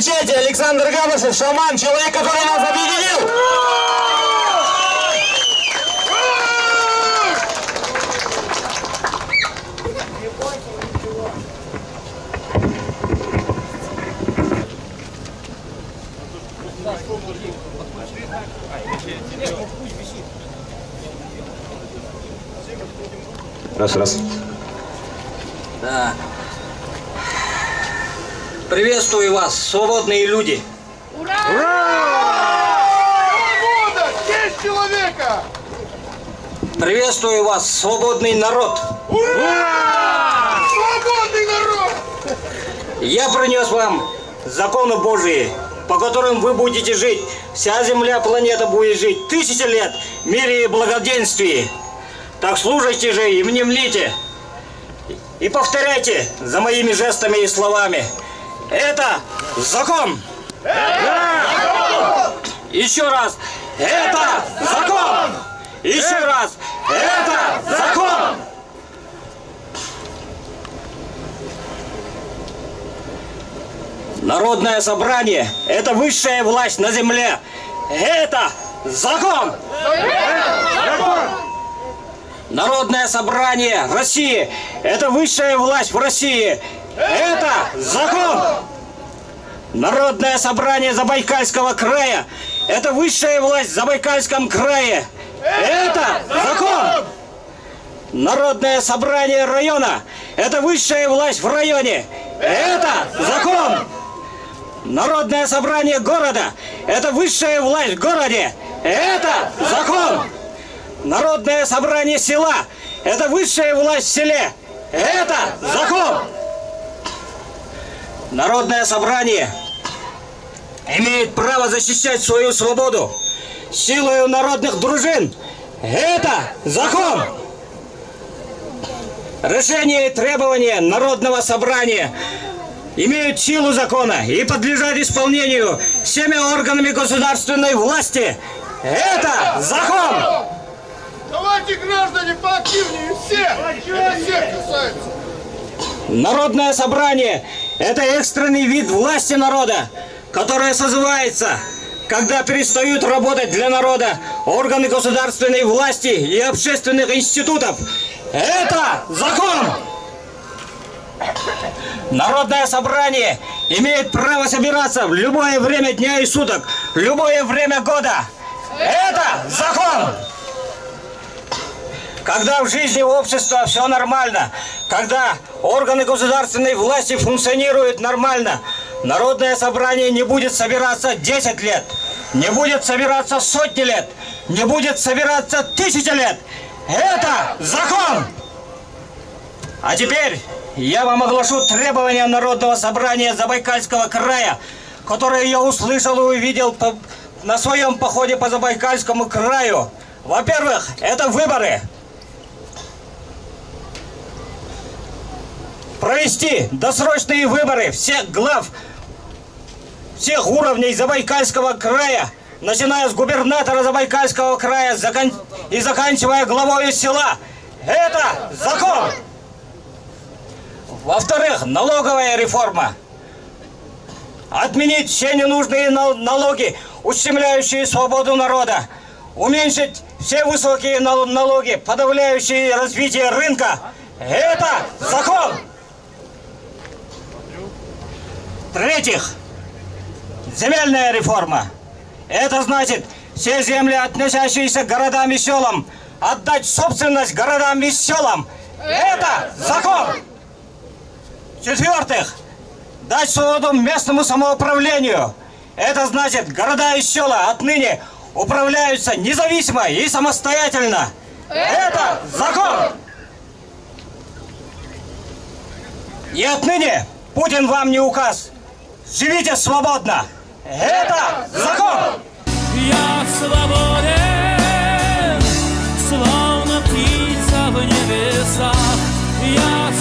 Встречайте, Александр Габышев, шаман, человек, который нас объединил! Раз. Да. Приветствую вас, свободные люди. Ура! Свобода! Честь человека! Приветствую вас, свободный народ. Ура! Свободный народ! Я принес вам законы Божии, по которым вы будете жить. Вся земля, планета будет жить 1000 лет в мире и благоденствии. Так слушайте же и внемлите. И повторяйте за моими жестами и словами. Это закон. Еще раз. Это закон. Еще раз. Это закон. Народное собрание – это высшая власть на земле. Это закон. Народное собрание России – это высшая власть в России. Это закон. Народное собрание Забайкальского края – это высшая власть в Забайкальском крае. Это закон. Народное собрание района – это высшая власть в районе. Это закон. Народное собрание города – это высшая власть в городе. Это закон. Народное собрание села – это высшая власть в селе. Это закон. Народное собрание имеет право защищать свою свободу силою народных дружин. Это закон. Решения и требования народного собрания имеют силу закона и подлежат исполнению всеми органами государственной власти. Это закон. Давайте, граждане, поактивнее, все! Это всех касается! Народное собрание – это экстренный вид власти народа, которое созывается, когда перестают работать для народа органы государственной власти и общественных институтов. Это закон! Народное собрание имеет право собираться в любое время дня и суток, в любое время года. Это закон! Когда в жизни общества все нормально, когда органы государственной власти функционируют нормально, народное собрание не будет собираться 10 лет, не будет собираться сотни лет, не будет собираться 1000 лет. Это закон! А теперь я вам оглашу требования Народного собрания Забайкальского края, которые я услышал и увидел на своем походе по Забайкальскому краю. Во-первых, это выборы. Провести досрочные выборы всех глав, всех уровней Забайкальского края, начиная с губернатора Забайкальского края и заканчивая главой села. Это закон. Во-вторых, налоговая реформа. Отменить все ненужные налоги, ущемляющие свободу народа. Уменьшить все высокие налоги, подавляющие развитие рынка. Это закон. В-третьих, земельная реформа. Это значит, все земли, относящиеся к городам и селам, отдать собственность городам и селам. Это закон. В-четвертых, дать свободу местному самоуправлению. Это значит, города и села отныне управляются независимо и самостоятельно. Это закон. И отныне Путин вам не указ. Живите свободно. Это закон. Я свободен, словно птица в небесах. Я